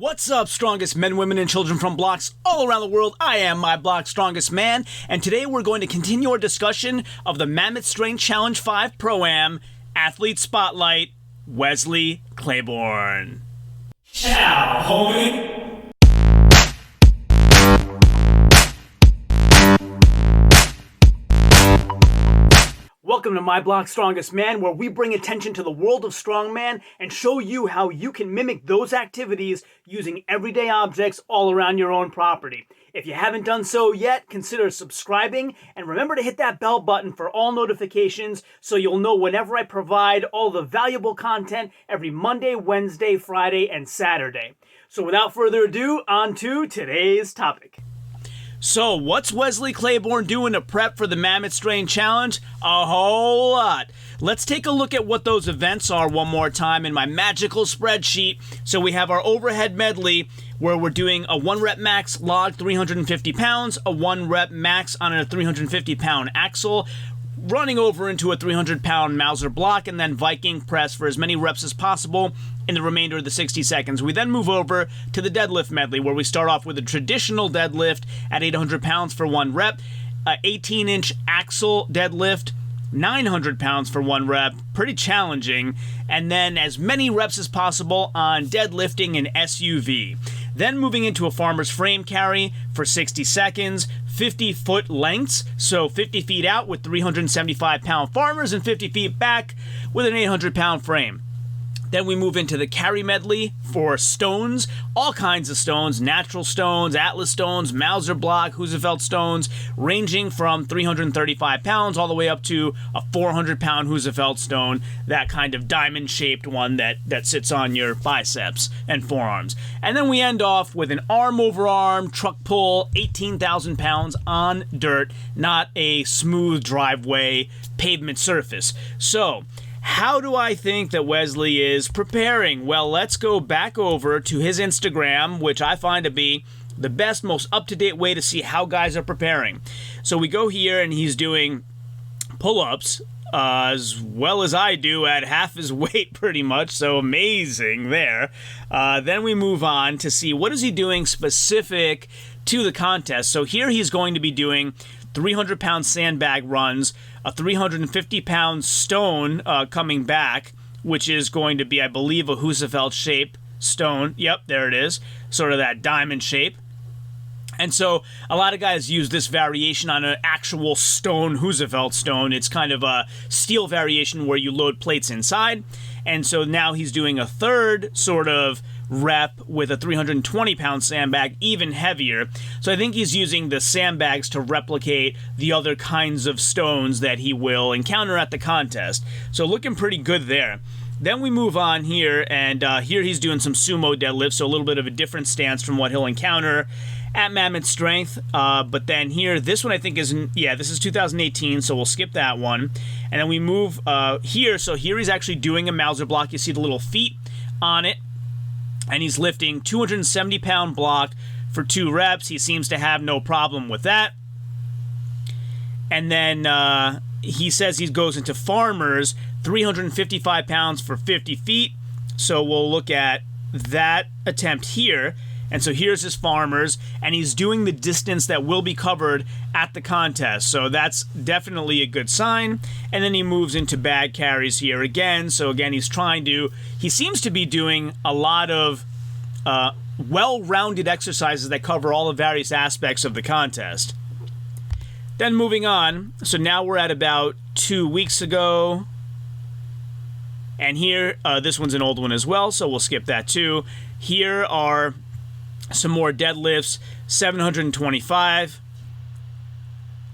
What's up, strongest men, women, and children from blocks all around the world? I am my block's strongest man, and today we're going to continue our discussion of the Mammoth Strength Challenge V Pro-Am Athlete Spotlight, Wesley Claborn. Ciao, homie! Welcome to My Block's Strongest Man, where we bring attention to the world of strongman and show you how you can mimic those activities using everyday objects all around your own property. If you haven't done so yet, consider subscribing and remember to hit that bell button for all notifications so you'll know whenever I provide all the valuable content every Monday, Wednesday, Friday, and Saturday. So without further ado, on to today's topic. So, what's Wesley Claborn doing to prep for the Mammoth Strength Challenge? A whole lot. Let's take a look at what those events are one more time in my magical spreadsheet. So we have our overhead medley where we're doing a 1 rep max log 350 pounds, a 1 rep max on a 350 pound axle, running over into a 300-pound Mauser block, and then Viking press for as many reps as possible in the remainder of the 60 seconds. We then move over to the deadlift medley, where we start off with a traditional deadlift at 800 pounds for 1 rep, a 18-inch axle deadlift, 900 pounds for 1 rep, pretty challenging, and then as many reps as possible on deadlifting and SUV. Then moving into a farmer's frame carry for 60 seconds, 50-foot lengths, so 50 feet out with 375-pound farmers and 50 feet back with an 800-pound frame. Then we move into the carry medley for stones, all kinds of stones, natural stones, Atlas stones, Mauser block, Husefeld stones, ranging from 335 pounds all the way up to a 400-pound Husefeld stone, that kind of diamond-shaped one that sits on your biceps and forearms. And then we end off with an arm-over-arm truck pull, 18,000 pounds on dirt, not a smooth driveway pavement surface. So, how do I think that Wesley is preparing? Well, let's go back over to his Instagram, which I find to be the best, most up-to-date way to see how guys are preparing. So we go here, and he's doing pull-ups as well as I do at half his weight, pretty much, so amazing there. Then we move on to see what is he doing specific to the contest. So here he's going to be doing 300-pound sandbag runs, a 350-pound stone coming back, which is going to be, I believe, a Husefeld shape stone. Yep, there it is. Sort of that diamond shape. And so a lot of guys use this variation on an actual stone, Husefeld stone. It's kind of a steel variation where you load plates inside. And so now he's doing a third sort of rep with a 320-pound sandbag, even heavier. So I think he's using the sandbags to replicate the other kinds of stones that he will encounter at the contest. So looking pretty good there. Then we move on here, and here he's doing some sumo deadlifts, so a little bit of a different stance from what he'll encounter at Mammoth Strength. But then here, this one I think is, this is 2018, so we'll skip that one. And then we move here, so here he's actually doing a Mauser block. You see the little feet on it. And he's lifting 270-pound block for 2 reps. He seems to have no problem with that. And then he says he goes into farmers, 355 pounds for 50 feet. So we'll look at that attempt here. And so here's his farmers, and he's doing the distance that will be covered at the contest. So that's definitely a good sign. And then he moves into bag carries here again. So again, he seems to be doing a lot of well-rounded exercises that cover all the various aspects of the contest. Then moving on, so now we're at about 2 weeks ago. And here, this one's an old one as well, so we'll skip that too. Here are some more deadlifts, 725,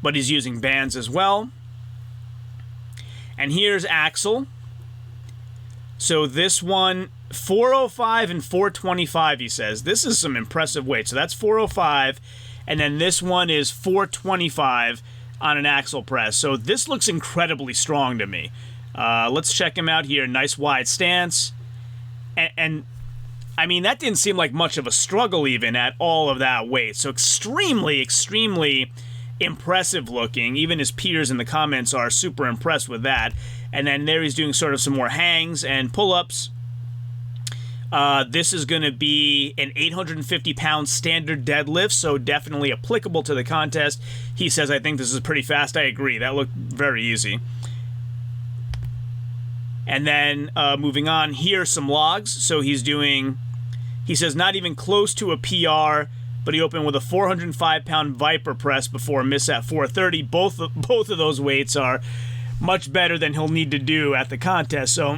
but he's using bands as well. And here's Axel. So this one, 405 and 425, he says. This is some impressive weight. So that's 405, and then this one is 425 on an axle press. So this looks incredibly strong to me. Let's check him out here. Nice wide stance. And I mean, that didn't seem like much of a struggle even at all of that weight. So extremely, extremely impressive looking. Even his peers in the comments are super impressed with that. And then there he's doing sort of some more hangs and pull-ups. This is going to be an 850-pound standard deadlift, so definitely applicable to the contest. He says, I think this is pretty fast. I agree. That looked very easy. And then moving on, here's some logs. So he says, not even close to a PR, but he opened with a 405-pound Viper press before a miss at 430. Both of those weights are much better than he'll need to do at the contest. So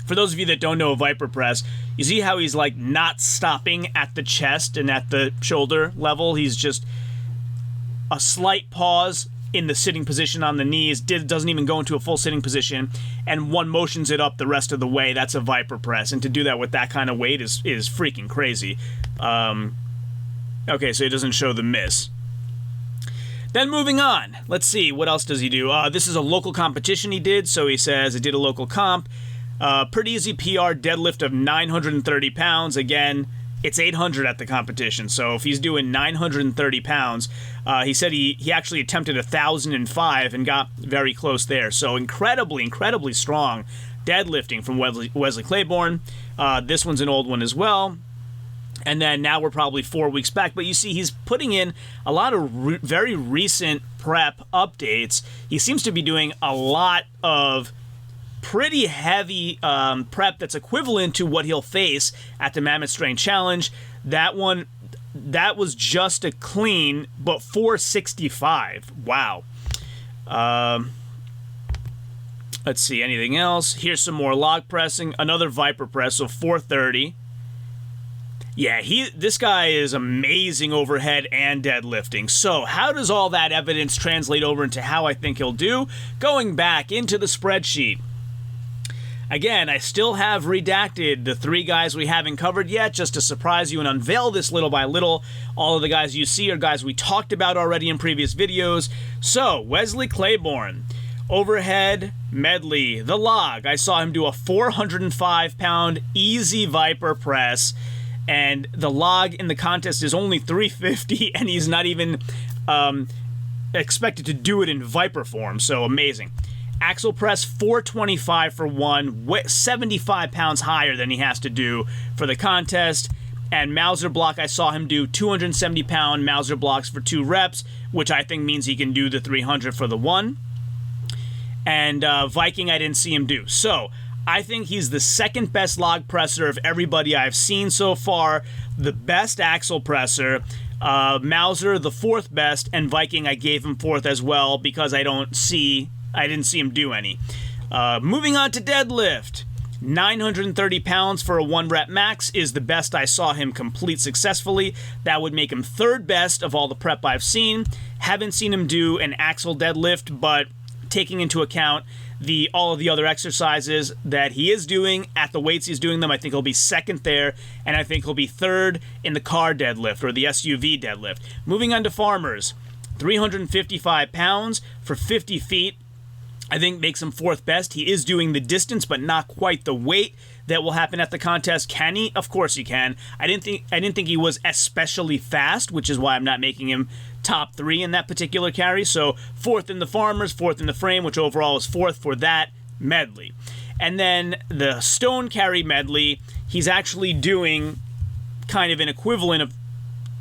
for those of you that don't know a Viper press, you see how he's like not stopping at the chest and at the shoulder level. He's just a slight pause in the sitting position on the knees, doesn't even go into a full sitting position, and one motions it up the rest of the way. That's a Viper press, and to do that with that kind of weight is freaking crazy. Okay, so he doesn't show the miss. Then moving on, let's see, what else does he do? This is a local competition he did, so he says, I did a local comp. Pretty easy PR deadlift of 930 pounds. Again, it's 800 at the competition, so if he's doing 930 pounds, he said he actually attempted 1,005 and got very close there. So incredibly strong deadlifting from Wesley Claborn. This one's an old one as well. And then now we're probably 4 weeks back, but you see he's putting in a lot of very recent prep updates. He seems to be doing a lot of pretty heavy prep that's equivalent to what he'll face at the Mammoth Strength Challenge. That was just a clean, but 465. Wow. Let's see, anything else? Here's some more log pressing. Another Viper press, so 430. Yeah, this guy is amazing overhead and deadlifting. So how does all that evidence translate over into how I think he'll do? Going back into the spreadsheet. Again, I still have redacted the 3 guys we haven't covered yet, just to surprise you and unveil this little by little. All of the guys you see are guys we talked about already in previous videos. So, Wesley Claborn, overhead medley, the log. I saw him do a 405-pound easy Viper press, and the log in the contest is only 350, and he's not even expected to do it in Viper form, so amazing. Axle press, 425 for 1, 75 pounds higher than he has to do for the contest. And Mauser block, I saw him do 270-pound Mauser blocks for 2 reps, which I think means he can do the 300 for the 1. And Viking, I didn't see him do. So, I think he's the second best log presser of everybody I've seen so far, the best axle presser. Mauser, the 4th best, and Viking, I gave him 4th as well because I didn't see him do any. Moving on to deadlift. 930 pounds for a 1 rep max is the best I saw him complete successfully. That would make him 3rd best of all the prep I've seen. Haven't seen him do an axle deadlift, but taking into account all of the other exercises that he is doing at the weights he's doing them, I think he'll be 2nd there, and I think he'll be 3rd in the car deadlift or the SUV deadlift. Moving on to farmers. 355 pounds for 50 feet. I think makes him 4th best. He is doing the distance, but not quite the weight that will happen at the contest. Can he? Of course he can. I didn't think he was especially fast, which is why I'm not making him top 3 in that particular carry. So 4th in the farmers, 4th in the frame, which overall is 4th for that medley. And then the stone carry medley, he's actually doing kind of an equivalent of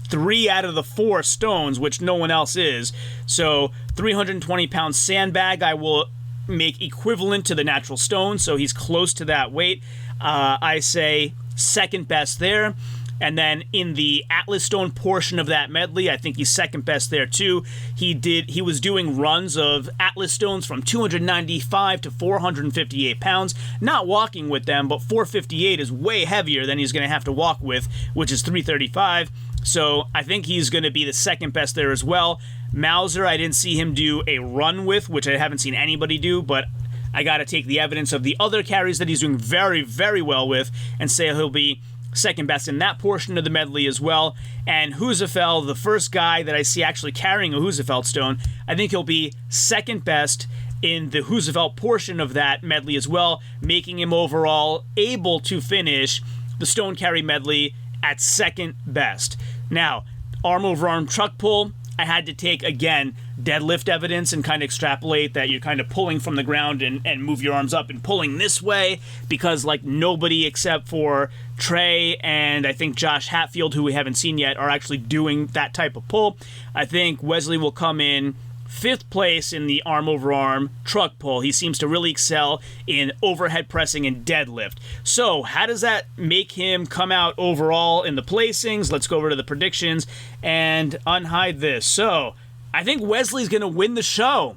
3 out of the 4 stones, which no one else is. So 320-pound sandbag, I will make equivalent to the natural stone, so he's close to that weight. I say 2nd best there. And then in the Atlas Stone portion of that medley, I think he's 2nd best there too. He was doing runs of Atlas Stones from 295 to 458 pounds, not walking with them, but 458 is way heavier than he's going to have to walk with, which is 335. So I think he's going to be the 2nd best there as well. Mauser, I didn't see him do a run with, which I haven't seen anybody do, but I got to take the evidence of the other carries that he's doing very, very well with and say he'll be 2nd best in that portion of the medley as well. And Husafel, the first guy that I see actually carrying a Husafel stone, I think he'll be 2nd best in the Husafel portion of that medley as well, making him overall able to finish the stone carry medley at 2nd best. Now, arm over arm truck pull, I had to take, again, deadlift evidence and kind of extrapolate that you're kind of pulling from the ground and move your arms up and pulling this way, because like nobody except for Trey and I think Josh Hatfield, who we haven't seen yet, are actually doing that type of pull. I think Wesley will come in 5th place in the arm over arm truck pull. He seems to really excel in overhead pressing and deadlift. So how does that make him come out overall in the placings? Let's go over to the predictions and unhide this. So I think Wesley's going to win the show.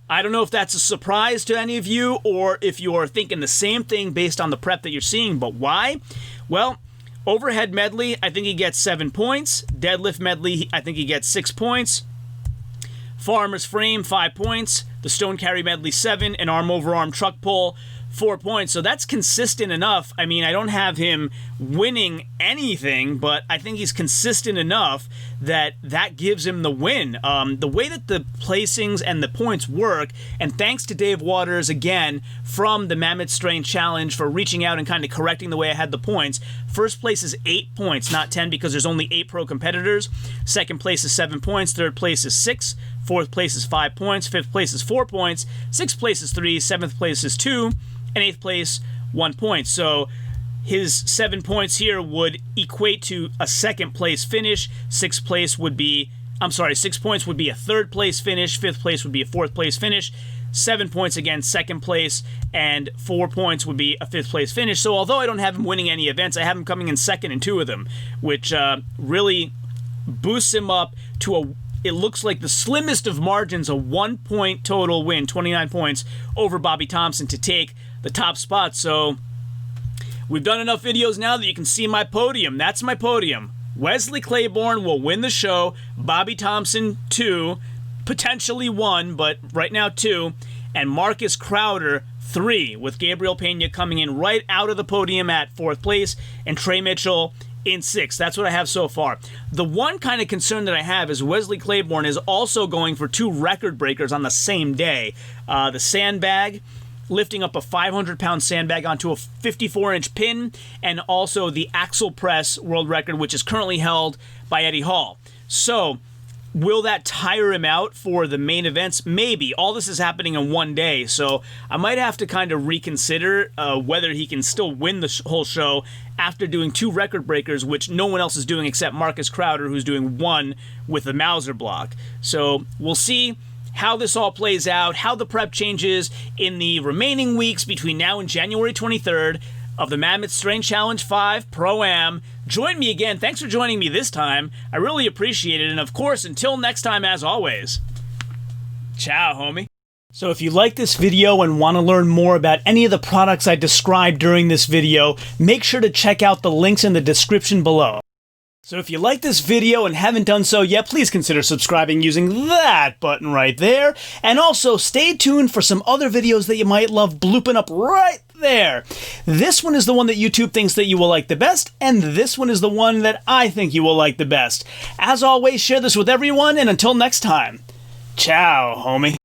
I don't know if that's a surprise to any of you or if you're thinking the same thing based on the prep that you're seeing, but why? Well, overhead medley, I think he gets 7 points. Deadlift medley, I think he gets 6 points. Farmer's frame, 5 points. The stone carry medley, 7. And arm over arm truck pull, 4 points. So that's consistent enough. I mean, I don't have him winning anything, but I think he's consistent enough that that gives him the win. The way that the placings and the points work, and thanks to Dave Waters again from the Mammoth Strength Challenge for reaching out and kind of correcting the way I had the points. First place is 8 points, not 10, because there's only 8 pro competitors. Second place is 7 points. Third place is 6. Fourth place is 5 points. Fifth place is 4 points. Sixth place is 3. Seventh place is 2. And 8th place, 1 point. So his 7 points here would equate to a 2nd place finish. 6th place would be, 6 points would be a 3rd place finish. 5th place would be a 4th place finish. 7 points again, 2nd place, and 4 points would be a 5th place finish. So although I don't have him winning any events, I have him coming in 2nd in 2 of them, which really boosts him up to it looks like the slimmest of margins, a 1 point total win, 29 points over Bobby Thompson to take the top spot. So we've done enough videos now that you can see my podium. That's my podium. Wesley Claborn will win the show. Bobby Thompson, 2. Potentially 1, but right now 2. And Marcus Crowder, 3, with Gabriel Pena coming in right out of the podium at 4th place, and Trey Mitchell in 6th. That's what I have so far. The one kind of concern that I have is Wesley Claborn is also going for 2 record breakers on the same day. The sandbag, lifting up a 500-pound sandbag onto a 54-inch pin, and also the axle press world record, which is currently held by Eddie Hall. So will that tire him out for the main events? Maybe. All this is happening in one day, so I might have to kind of reconsider whether he can still win the whole show after doing 2 record breakers, which no one else is doing except Marcus Crowder, who's doing 1 with the Mauser block. So we'll see how this all plays out, how the prep changes in the remaining weeks between now and January 23rd of the Mammoth Strength Challenge V Pro-Am. Join me again. Thanks for joining me this time. I really appreciate it. And of course, until next time, as always, ciao, homie. So if you like this video and want to learn more about any of the products I described during this video, make sure to check out the links in the description below. So if you like this video and haven't done so yet, please consider subscribing using that button right there. And also stay tuned for some other videos that you might love blooping up right there. This one is the one that YouTube thinks that you will like the best, and this one is the one that I think you will like the best. As always, share this with everyone, and until next time, ciao, homie.